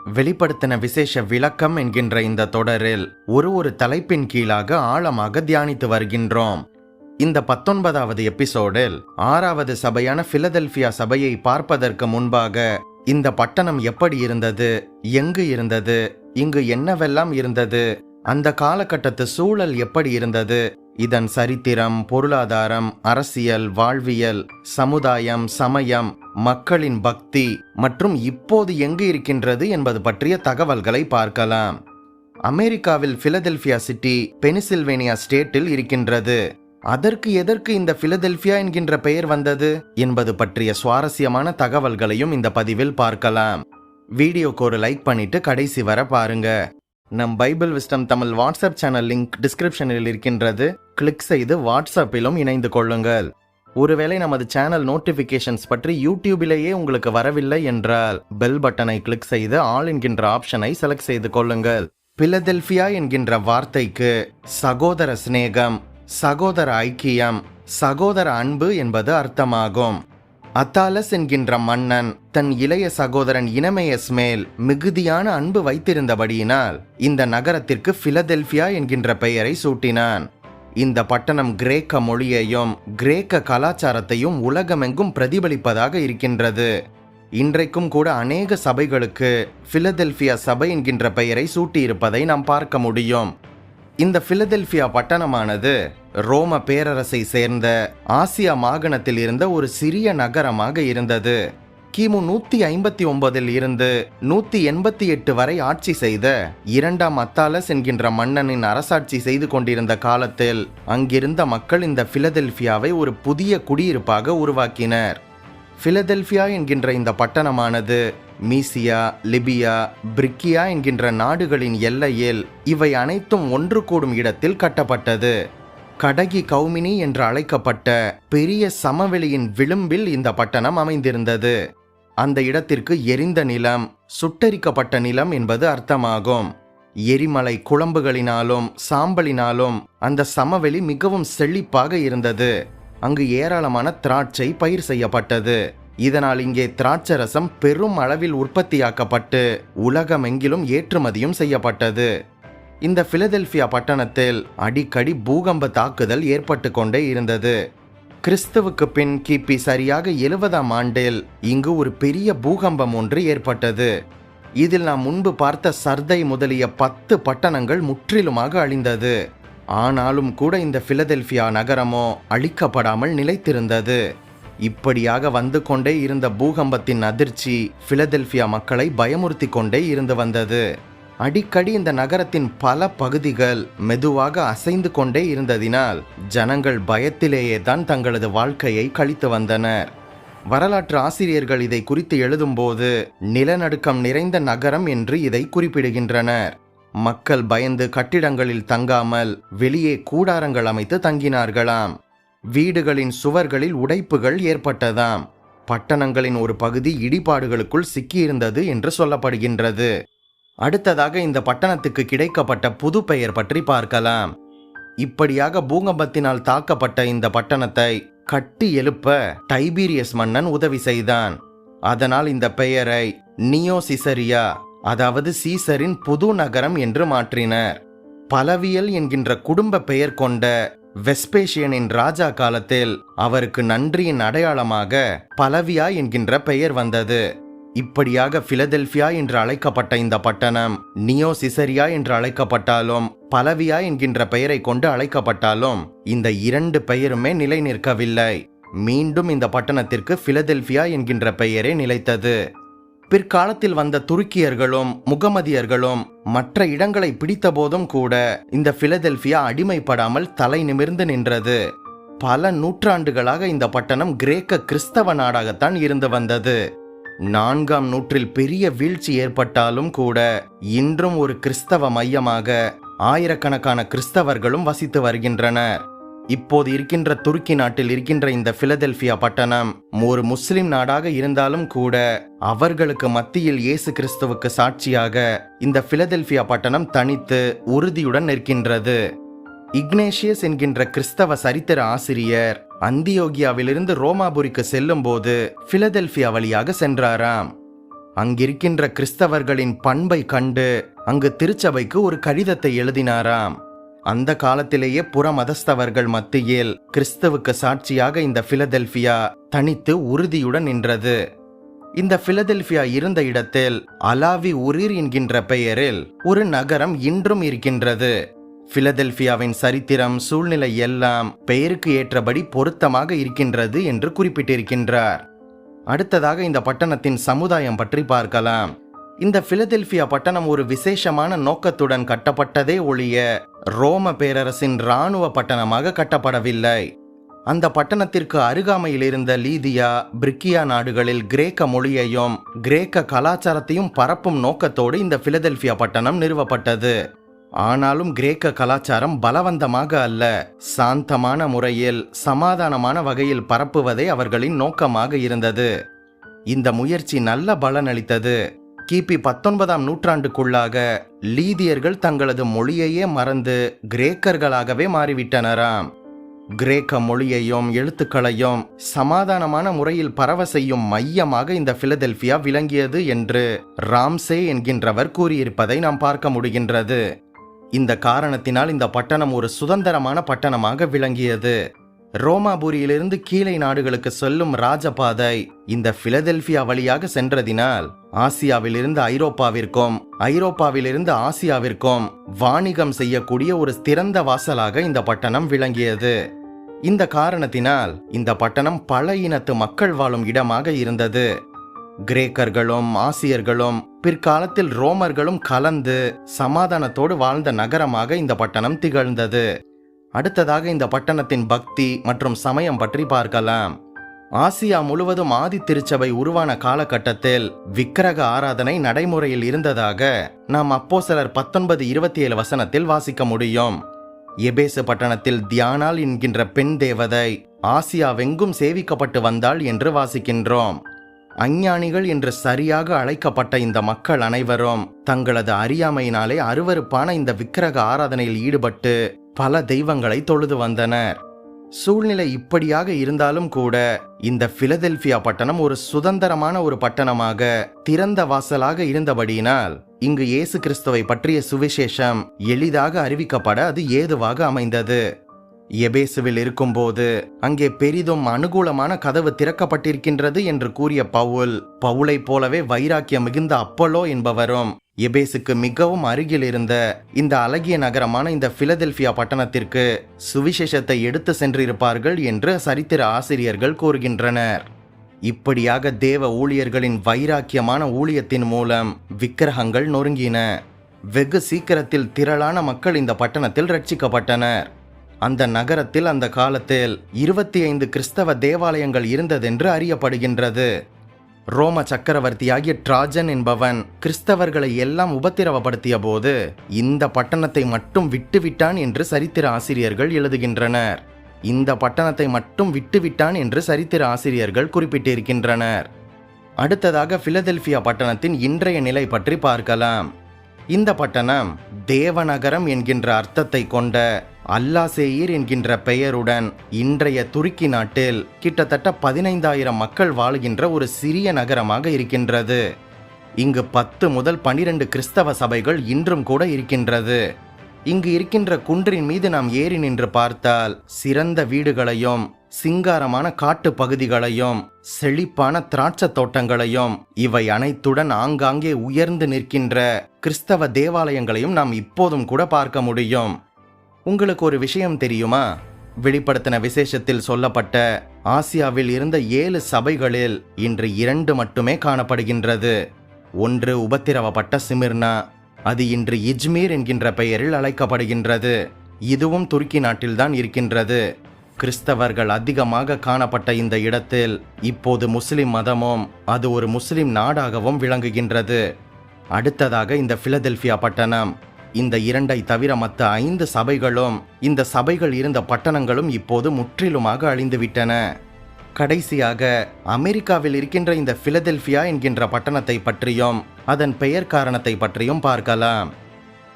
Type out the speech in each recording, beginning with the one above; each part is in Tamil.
வெளிப்படுத்தின விசேஷ விளக்கம் என்கின்ற இந்த தொடரில் ஒரு தலைப்பின் கீழாக ஆழமாக தியானித்து வருகின்றோம். இந்த 19வது எபிசோடில் 6வது சபையான பிலதெல்பியா சபையை பார்ப்பதற்கு முன்பாக இந்த பட்டணம் எப்படி இருந்தது, எங்கு இருந்தது, இங்கு என்னவெல்லாம் இருந்தது, அந்த காலகட்டத்து சூழல் எப்படி இருந்தது, இதன் சரித்திரம், பொருளாதாரம், அரசியல், வாழ்வியல், சமுதாயம், சமயம், மக்களின் பக்தி மற்றும் இப்போது எங்கு இருக்கின்றது என்பது பற்றிய தகவல்களை பார்க்கலாம். அமெரிக்காவில் பிலதெல்பியா சிட்டி பெனிசில்வேனியா ஸ்டேட்டில் இருக்கின்றது. அதற்கு எதற்கு இந்த பிலதெல்பியா என்கின்ற பெயர் வந்தது என்பது பற்றிய சுவாரஸ்யமான தகவல்களையும் இந்த பதிவில் பார்க்கலாம். வீடியோக்கு ஒரு லைக் பண்ணிட்டு கடைசி வர பாருங்க. நம் Bible wisdom Tamil WhatsApp channel link டிஸ்கிரிப்ஷனில் இருக்கின்றது. கிளிக் செய்து வாட்ஸ்அப்பிலும் இணைந்து கொள்ளுங்கள். ஒருவேளை நமது சேனல் நோட்டிபிகேஷன்ஸ் பற்றி யூடியூபிலேயே உங்களுக்கு வரவில்லை என்றால் பெல் பட்டனை கிளிக் செய்து ஆல் என்கின்ற ஆப்ஷனை செலக்ட் செய்து கொள்ளுங்கள். பிலதெல்பியா என்கின்ற வார்த்தைக்கு சகோதர சிநேகம், சகோதர ஐக்கியம், சகோதர அன்பு என்பது அர்த்தமாகும். அத்தாலஸ் என்கின்ற மன்னன் தன் இளைய சகோதரன் இனமேயஸ் மேல் மிகுதியான அன்பு வைத்திருந்தபடியினால் இந்த நகரத்திற்கு பிலதெல்பியா என்கின்ற பெயரை சூட்டினான். இந்த பட்டணம் கிரேக்க மொழியையும் கிரேக்க கலாச்சாரத்தையும் உலகமெங்கும் பிரதிபலிப்பதாக இருக்கின்றது. இன்றைக்கும் கூட அநேக சபைகளுக்கு பிலதெல்பியா சபை என்கின்ற பெயரை சூட்டியிருப்பதை நாம் பார்க்க முடியும். இந்த பிலதெல்பியா பட்டணமானது ரோம பேரரசை சேர்ந்த ஆசியா மாகாணத்தில் இருந்த ஒரு சிறிய நகரமாக இருந்தது. கிமு 159 இருந்து 188 வரை ஆட்சி செய்த 2ஆம் அத்தாலஸ் என்கின்ற மன்னனின் அரசாட்சி செய்து கொண்டிருந்த காலத்தில் அங்கிருந்த மக்கள் இந்த பிலதெல்பியாவை ஒரு புதிய குடியிருப்பாக உருவாக்கினர். பிலதெல்பியா என்கின்ற இந்த பட்டணமானது மீசியா, லிபியா, பிரிக்கியா என்கின்ற நாடுகளின் எல்லையில் இவை அனைத்தும் ஒன்று கூடும் இடத்தில் கட்டப்பட்டது. கடகி கௌமினி என்று அழைக்கப்பட்ட பெரிய சமவெளியின் விளிம்பில் இந்த பட்டணம் அமைந்திருந்தது. அந்த இடத்திற்கு எரிந்த நிலம், சுட்டரிக்கப்பட்ட நிலம் என்பது அர்த்தமாகும். எரிமலை குழம்புகளினாலும் சாம்பலினாலும் அந்த சமவெளி மிகவும் செழிப்பாக இருந்தது. அங்கு ஏராளமான திராட்சை பயிர் செய்யப்பட்டது. இதனால் இங்கே திராட்சரசம் பெரும் அளவில் உற்பத்தியாக்கப்பட்டு உலகமெங்கிலும் ஏற்றுமதியும் செய்யப்பட்டது. இந்த பிலதெல்பியா பட்டணத்தில் அடிக்கடி பூகம்ப தாக்குதல் ஏற்பட்டு கொண்டே இருந்தது. கிறிஸ்துவுக்கு பின் கிபி சரியாக 70ஆம் ஆண்டில் இங்கு ஒரு பெரிய பூகம்பம் ஒன்று ஏற்பட்டது. இதில் நாம் முன்பு பார்த்த சர்தை முதலிய 10 பட்டணங்கள் முற்றிலுமாக அழிந்தது. ஆனாலும் கூட இந்த பிலதெல்பியா நகரமோ அழிக்கப்படாமல் நிலைத்திருந்தது. இப்படியாக வந்து கொண்டே இருந்த பூகம்பத்தின் அதிர்ச்சி பிலதெல்பியா மக்களை பயமுறுத்தி கொண்டே இருந்து வந்தது. அடிக்கடி இந்த நகரத்தின் பல பகுதிகள் மெதுவாக அசைந்து கொண்டே இருந்ததினால் ஜனங்கள் பயத்திலேயே தான் தங்களது வாழ்க்கையை கழித்து வந்தனர். வரலாற்று ஆசிரியர்கள் இதை குறித்து எழுதும்போது நிலநடுக்கம் நிறைந்த நகரம் என்று இதை குறிப்பிடுகின்றனர். மக்கள் பயந்து கட்டிடங்களில் தங்காமல் வெளியே கூடாரங்கள் அமைத்து தங்கினார்களாம். வீடுகளின் சுவர்களில் உடைப்புகள் ஏற்பட்டதாம். பட்டணங்களின் ஒரு பகுதி இடிபாடுகளுக்குள் சிக்கியிருந்தது என்று சொல்லப்படுகின்றது. அடுத்ததாக இந்த பட்டணத்துக்கு கிடைக்கப்பட்ட புது பெயர் பற்றி பார்க்கலாம். இப்படியாக பூகம்பத்தினால் தாக்கப்பட்ட இந்த பட்டணத்தை கட்டி எழுப்ப டைபீரியஸ் மன்னன் உதவி செய்தான். அதனால் இந்த பெயரை நியோ சிசரியா, அதாவது சீசரின் புது நகரம் என்று மாற்றினர். பலவியல் என்கின்ற குடும்ப பெயர் கொண்ட வெஸ்பேசியனின் ராஜா காலத்தில் அவருக்கு நன்றியின் அடையாளமாக பலவியா என்கின்ற பெயர் வந்தது. இப்படியாக பிலதெல்பியா என்று அழைக்கப்பட்ட இந்த பட்டணம் நியோ சிசரியா என்று அழைக்கப்பட்டாலும் பலவியா என்கின்ற பெயரை கொண்டு அழைக்கப்பட்டாலும் இந்த 2 பெயருமே நிலை நிற்கவில்லை. மீண்டும் இந்த பட்டணத்திற்கு பிலதெல்பியா என்கின்ற பெயரே நிலைத்தது. பிற்காலத்தில் வந்த துருக்கியர்களும் முகமதியர்களும் மற்ற இடங்களை பிடித்த போதும் கூட இந்த பிலதெல்பியா அடிமைப்படாமல் தலை நிமிர்ந்து நின்றது. பல நூற்றாண்டுகளாக இந்த பட்டணம் கிரேக்க கிறிஸ்தவ நாடாகத்தான் இருந்து வந்தது. 4ஆம் நூற்றில் பெரிய வீழ்ச்சி ஏற்பட்டாலும் கூட இன்றும் ஒரு கிறிஸ்தவ மையமாக ஆயிரக்கணக்கான கிறிஸ்தவர்களும் வசித்து வருகின்றனர். இப்போது இருக்கின்ற துருக்கி நாட்டில் இருக்கின்ற இந்த பிலதெல்பியா பட்டணம் ஒரு முஸ்லிம் நாடாக இருந்தாலும் கூட அவர்களுக்கு மத்தியில் இயேசு கிறிஸ்துவுக்கு சாட்சியாக இந்த பிலதெல்பியா பட்டணம் தனித்து உறுதியுடன் நிற்கின்றது. இக்னேஷியஸ் என்கின்ற கிறிஸ்தவ சரித்திர ஆசிரியர் அந்தியோகியாவிலிருந்து ரோமாபுரிக்கு செல்லும் போது பிலதெல்பியா வழியாக சென்றாராம். அங்கிருக்கின்ற கிறிஸ்தவர்களின் பண்பை கண்டு அங்கு திருச்சபைக்கு ஒரு கடிதத்தை எழுதினாராம். அந்த காலத்திலேயே புற மதஸ்தவர்கள் மத்தியில் கிறிஸ்துவுக்கு சாட்சியாக இந்த பிலதெல்பியா தனித்து உறுதியுடன் நின்றது. இந்த பிலதெல்பியா இருந்த இடத்தில் அலாவி உரீர் என்கின்ற பெயரில் ஒரு நகரம் இன்றும் இருக்கின்றது. பிலதெல்பியாவின் சரித்திரம், சூழ்நிலை எல்லாம் பெயருக்கு ஏற்றபடி பொருத்தமாக இருக்கின்றது என்று குறிப்பிட்டிருக்கின்றார். அடுத்ததாக இந்த பட்டணத்தின் சமுதாயம் பற்றி பார்க்கலாம். இந்த பிலதெல்பியா பட்டணம் ஒரு விசேஷமான நோக்கத்துடன் கட்டப்பட்டதே ஒழிய ரோம பேரரசின் இராணுவ பட்டணமாக கட்டப்படவில்லை. அந்த பட்டணத்திற்கு அருகாமையில் இருந்த லீதியா, பிரிக்கியா நாடுகளில் கிரேக்க மொழியையும் கிரேக்க கலாச்சாரத்தையும் பரப்பும் நோக்கத்தோடு இந்த பிலதெல்பியா பட்டணம் நிறுவப்பட்டது. ஆனாலும் கிரேக்க கலாச்சாரம் பலவந்தமாக அல்ல, சாந்தமான முறையில் சமாதானமான வகையில் பரப்புவதே அவர்களின் நோக்கமாக இருந்தது. இந்த முயற்சி நல்ல பலனளித்தது. கிபி 19ஆம் நூற்றாண்டுக்குள்ளாக லீதியர்கள் தங்களது மொழியையே மறந்து கிரேக்கர்களாகவே மாறிவிட்டனராம். கிரேக்க மொழியையும் எழுத்துக்களையும் சமாதானமான முறையில் பரவ செய்யும் மையமாக இந்த பிலதெல்பியா விளங்கியது என்று ராம்சே என்கின்றவர் கூறியிருப்பதை நாம் பார்க்க முடிகின்றது. இந்த காரணத்தினால் இந்த பட்டணம் ஒரு சுதந்திரமான பட்டணமாக விளங்கியது. ரோமாபுரியிலிருந்து கீழே நாடுகளுக்கு செல்லும் ராஜபாதை இந்த பிலதெல்பியா வழியாக சென்றதினால் ஆசியாவிலிருந்து ஐரோப்பாவிற்கும், ஐரோப்பாவிலிருந்து ஆசியாவிற்கும் வாணிகம் செய்யக்கூடிய ஒரு திறந்த வாசலாக இந்த பட்டணம் விளங்கியது. இந்த காரணத்தினால் இந்த பட்டணம் பல இனத்து மக்கள் வாழும் இடமாக இருந்தது. கிரேக்கர்களும் ஆசியர்களும் பிற்காலத்தில் ரோமர்களும் கலந்து சமாதானத்தோடு வாழ்ந்த நகரமாக இந்த பட்டணம் திகழ்ந்தது. அடுத்ததாக இந்த பட்டணத்தின் பக்தி மற்றும் சமயம் பற்றி பார்க்கலாம். ஆசியா முழுவதும் ஆதி திருச்சபை உருவான காலகட்டத்தில் விக்கிரக ஆராதனை நடைமுறையில் இருந்ததாக நாம் அப்போஸ்தலர் 19:27 வசனத்தில் வாசிக்க முடியும். எபேசு பட்டணத்தில் தியானாள் என்கின்ற பெண் தேவதை ஆசியாவெங்கும் சேவிக்கப்பட்டு வந்தாள் என்று வாசிக்கின்றோம். அஞ்ஞானிகள் என்று சரியாக அழைக்கப்பட்ட இந்த மக்கள் அனைவரும் தங்களது அறியாமையினாலே அருவருப்பான இந்த விக்கிரக ஆராதனையில் ஈடுபட்டு பல தெய்வங்களை தொழுது வந்தனர். சூழ்நிலை இப்படியாக இருந்தாலும் கூட இந்த பிலதெல்பியா பட்டணம் ஒரு சுதந்திரமான ஒரு பட்டணமாக திறந்த வாசலாக இருந்தபடியினால் இங்கு இயேசு கிறிஸ்துவை பற்றிய சுவிசேஷம் எளிதாக அறிவிக்கப்பட அது ஏதுவாக அமைந்தது. எபேசுவில் இருக்கும்போது அங்கே பெரிதும் அனுகூலமான கதவு திறக்கப்பட்டிருக்கின்றது என்று கூறிய பவுலை போலவே வைராக்கியம் மிகுந்த அப்போலோ என்பவரும் எபேசுக்கு மிகவும் அருகில் இருந்த இந்த அழகிய நகரமான இந்த பிலதெல்பியா பட்டணத்திற்கு சுவிசேஷத்தை எடுத்து சென்றிருப்பார்கள் என்று சரித்திர ஆசிரியர்கள் கூறுகின்றனர். இப்படியாக தேவ ஊழியர்களின் வைராக்கியமான ஊழியத்தின் மூலம் விக்கிரகங்கள் நொறுங்கின. வெகு சீக்கிரத்தில் திரளான மக்கள் இந்த பட்டணத்தில் ரட்சிக்கப்பட்டனர். அந்த நகரத்தில் அந்த காலத்தில் 25 கிறிஸ்தவ தேவாலயங்கள் இருந்ததென்று அறியப்படுகின்றது. ரோம சக்கரவர்த்தியாகிய டிராஜன் என்பவன் கிறிஸ்தவர்களை எல்லாம் உபத்திரவப்படுத்திய போது இந்த பட்டணத்தை மட்டும் விட்டுவிட்டான் என்று சரித்திர ஆசிரியர்கள் எழுதுகின்றனர். இந்த பட்டணத்தை மட்டும் விட்டுவிட்டான் என்று சரித்திர ஆசிரியர்கள் குறிப்பிட்டிருக்கின்றனர். அடுத்ததாக பிலதெல்பியா பட்டணத்தின் இன்றைய நிலை பற்றி பார்க்கலாம். இந்த பட்டணம் தேவநகரம் என்கின்ற அர்த்தத்தை கொண்ட அல்லாசேயிர் என்கின்ற பெயருடன் இன்றைய துருக்கி நாட்டில் கிட்டத்தட்ட 15,000 மக்கள் வாழுகின்ற ஒரு சிறிய நகரமாக இருக்கின்றது. இங்கு 10 முதல் 12 கிறிஸ்தவ சபைகள் இன்றும் கூட இருக்கின்றது. இங்கு இருக்கின்ற குன்றின் மீது நாம் ஏறி நின்று பார்த்தால் சிறந்த வீடுகளையும் சிங்காரமான காட்டு பகுதிகளையும் செழிப்பான திராட்சை தோட்டங்களையும் இவை அனைத்துடன் ஆங்காங்கே உயர்ந்து நிற்கின்ற கிறிஸ்தவ தேவாலயங்களையும் நாம் இப்போதும் கூட பார்க்க முடியும். உங்களுக்கு ஒரு விஷயம் தெரியுமா? வெளிப்படுத்தின விசேஷத்தில் சொல்லப்பட்ட ஆசியாவில் இருந்த 7 சபைகளில் இன்று 2 மட்டுமே காணப்படுகின்றது. ஒன்று உபத்திரவப்பட்ட சிமிர்னா, அது இன்று இஜ்மீர் என்கின்ற பெயரில் அழைக்கப்படுகின்றது. இதுவும் துருக்கி நாட்டில்தான் இருக்கின்றது. கிறிஸ்தவர்கள் அதிகமாக காணப்பட்ட இந்த இடத்தில் இப்போது முஸ்லிம் மதமும் அது ஒரு முஸ்லிம் நாடாகவும் விளங்குகின்றது. அடுத்ததாக இந்த பிலதெல்பியா பட்டணம். இந்த 2ஐ தவிர மற்ற 5 சபைகளும் இந்த சபைகள் இருந்த பட்டணங்களும் இப்போது முற்றிலுமாக அழிந்துவிட்டன. கடைசியாக அமெரிக்காவில் இருக்கின்ற இந்த பிலதெல்பியா என்கின்ற பட்டணத்தை பற்றியும் அதன் பெயர் காரணத்தை பற்றியும் பார்க்கலாம்.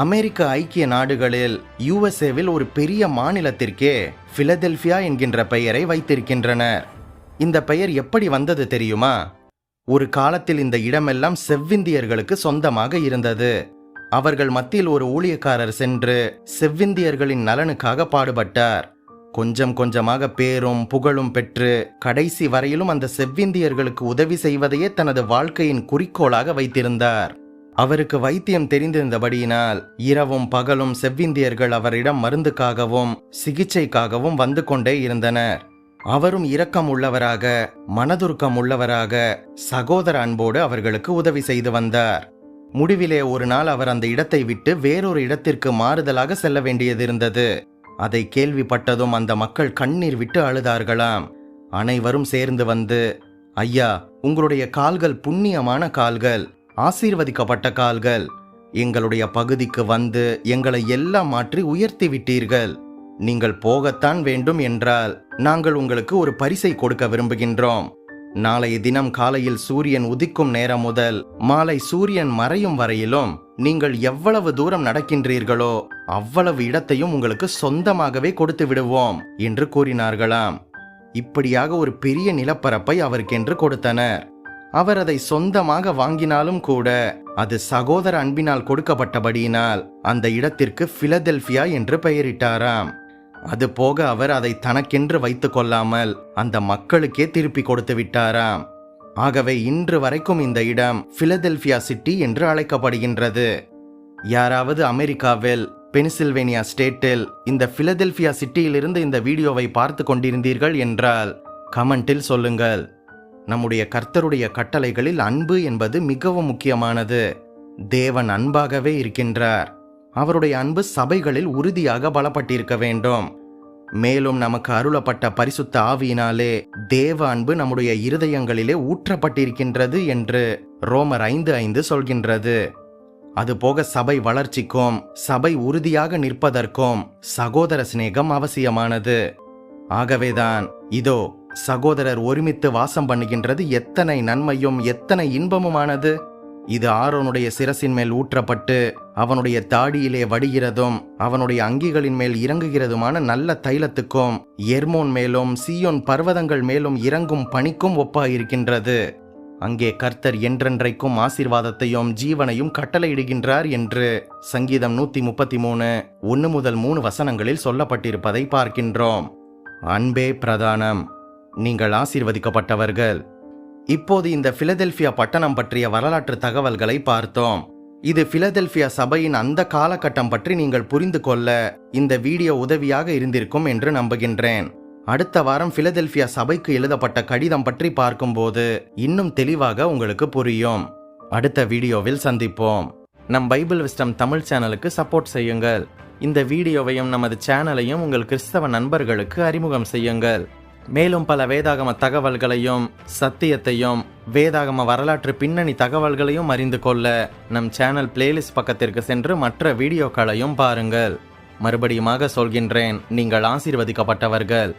அமெரிக்க ஐக்கிய நாடுகளில் யுஎஸ்ஏவில் ஒரு பெரிய மாநிலத்திற்கே பிலதெல்பியா என்கின்ற பெயரை வைத்திருக்கின்றனர். இந்த பெயர் எப்படி வந்தது தெரியுமா? ஒரு காலத்தில் இந்த இடமெல்லாம் செவ்விந்தியர்களுக்கு சொந்தமாக இருந்தது. அவர்கள் மத்தியில் ஒரு ஊழியக்காரர் சென்று செவ்விந்தியர்களின் நலனுக்காக பாடுபட்டார். கொஞ்சம் கொஞ்சமாக பேரும் புகழும் பெற்று கடைசி வரையிலும் அந்த செவ்விந்தியர்களுக்கு உதவி செய்வதையே தனது வாழ்க்கையின் குறிக்கோளாக வைத்திருந்தார். அவருக்கு வைத்தியம் தெரிந்திருந்தபடியினால் இரவும் பகலும் செவ்விந்தியர்கள் அவரிடம் மருந்துக்காகவும் சிகிச்சைக்காகவும் வந்து கொண்டே இருந்தனர். அவரும் இரக்கம் உள்ளவராக, மனதுருக்கம் உள்ளவராக, சகோதர அன்போடு அவர்களுக்கு உதவி செய்து வந்தார். முடிவிலே ஒரு நாள் அவர் அந்த இடத்தை விட்டு வேறொரு இடத்திற்கு மாறுதலாக செல்ல வேண்டியதிருந்தது. அதை கேள்விப்பட்டதும் அந்த மக்கள் கண்ணீர் விட்டு அழுதார்களாம். அனைவரும் சேர்ந்து வந்து, ஐயா, உங்களுடைய கால்கள் புண்ணியமான கால்கள், ஆசீர்வதிக்கப்பட்ட கால்கள். எங்களுடைய பகுதிக்கு வந்து எங்களை எல்லாம் மாற்றி உயர்த்தி விட்டீர்கள். நீங்கள் போகத்தான் வேண்டும் என்றால் நாங்கள் உங்களுக்கு ஒரு பரிசை கொடுக்க விரும்புகின்றோம். நாளைய தினம் காலையில் சூரியன் உதிக்கும் நேரம் முதல் மாலை சூரியன் மறையும் வரையிலும் நீங்கள் எவ்வளவு தூரம் நடக்கின்றீர்களோ அவ்வளவு இடத்தையும் உங்களுக்கு சொந்தமாகவே கொடுத்து விடுவோம் என்று கூறினார்களாம். இப்படியாக ஒரு பெரிய நிலப்பரப்பை அவருக்கென்று கொடுத்தனர். அவர் அதை சொந்தமாக வாங்கினாலும் கூட அது சகோதர அன்பினால் கொடுக்கப்பட்டபடியினால் அந்த இடத்திற்கு பிலதெல்பியா என்று பெயரிட்டாராம். அது போக அவர் அதை தனக்கென்று வைத்துக் கொள்ளாமல் அந்த மக்களுக்கே திருப்பி கொடுத்து விட்டாராம். ஆகவே இன்று வரைக்கும் இந்த இடம் பிலதெல்பியா சிட்டி என்று அழைக்கப்படுகின்றது. யாராவது அமெரிக்காவில் பென்சில்வேனியா ஸ்டேட்டில் இந்த பிலதெல்பியா சிட்டியிலிருந்து இந்த வீடியோவை பார்த்து கொண்டிருந்தீர்கள் என்றால் கமெண்டில் சொல்லுங்கள். நம்முடைய கர்த்தருடைய கட்டளைகளில் அன்பு என்பது மிகவும் முக்கியமானது. தேவன் அன்பாகவே இருக்கின்றார். அவருடைய அன்பு சபைகளில் உறுதியாக பலப்பட்டிருக்க வேண்டும். மேலும் நமக்கு அருளப்பட்ட பரிசுத்த ஆவியினாலே தேவ அன்பு நம்முடைய இருதயங்களிலே ஊற்றப்பட்டிருக்கின்றது என்று ரோமர் 5:5 சொல்கின்றது. அதுபோக சபை வளர்ச்சிக்கும் சபை உறுதியாக நிற்பதற்கும் சகோதர சிநேகம் அவசியமானது. ஆகவேதான் இதோ சகோதரர் ஒருமித்து வாசம் பண்ணுகின்றது எத்தனை நன்மையும் எத்தனை இன்பமுமானது. இது ஆரோனுடைய சிரசின் மேல் ஊற்றப்பட்டு அவனுடைய தாடியிலே வடிகிறதும் அவனுடைய அங்கிகளின் மேல் இறங்குகிறதுமான நல்ல தைலத்துக்கும் எர்மோன் மேலும் சீயோன் பர்வதங்கள் மேலும் இறங்கும் பனிக்கும் ஒப்பாயிருக்கின்றது. அங்கே கர்த்தர் என்றென்றைக்கும் ஆசீர்வாதத்தையும் ஜீவனையும் கட்டளையிடுகின்றார் என்று சங்கீதம் 133:1-3 வசனங்களில் சொல்லப்பட்டிருப்பதை பார்க்கின்றோம். அன்பே பிரதானம். நீங்கள் ஆசீர்வதிக்கப்பட்டவர்கள். இப்போது இந்த பிலதெல்பியா பட்டணம் பற்றிய வரலாற்று தகவல்களை பார்த்தோம். இது பிலதெல்பியா சபையின் அந்த காலகட்டம் பற்றி நீங்கள் புரிந்து கொள்ள இந்த வீடியோ உதவியாக இருந்திருக்கும் என்று நம்புகின்றேன். அடுத்த வாரம் பிலதெல்பியா சபைக்கு எழுதப்பட்ட கடிதம் பற்றி பார்க்கும்போது இன்னும் தெளிவாக உங்களுக்கு புரியும். அடுத்த வீடியோவில் சந்திப்போம். நம் பைபிள் விஸ்டம் தமிழ் சேனலுக்கு சப்போர்ட் செய்யுங்கள். இந்த வீடியோவையும் நமது சேனலையும் உங்கள் கிறிஸ்தவ நண்பர்களுக்கு அறிமுகம் செய்யுங்கள். மேலும் பல வேதாகம தகவல்களையும் சத்தியத்தையும் வேதாகம வரலாற்று பின்னணி தகவல்களையும் அறிந்து கொள்ள நம் சேனல் பிளேலிஸ்ட் பக்கத்திற்கு சென்று மற்ற வீடியோக்களையும் பாருங்கள். மறுபடியுமாக சொல்கின்றேன், நீங்கள் ஆசீர்வதிக்கப்பட்டவர்கள்.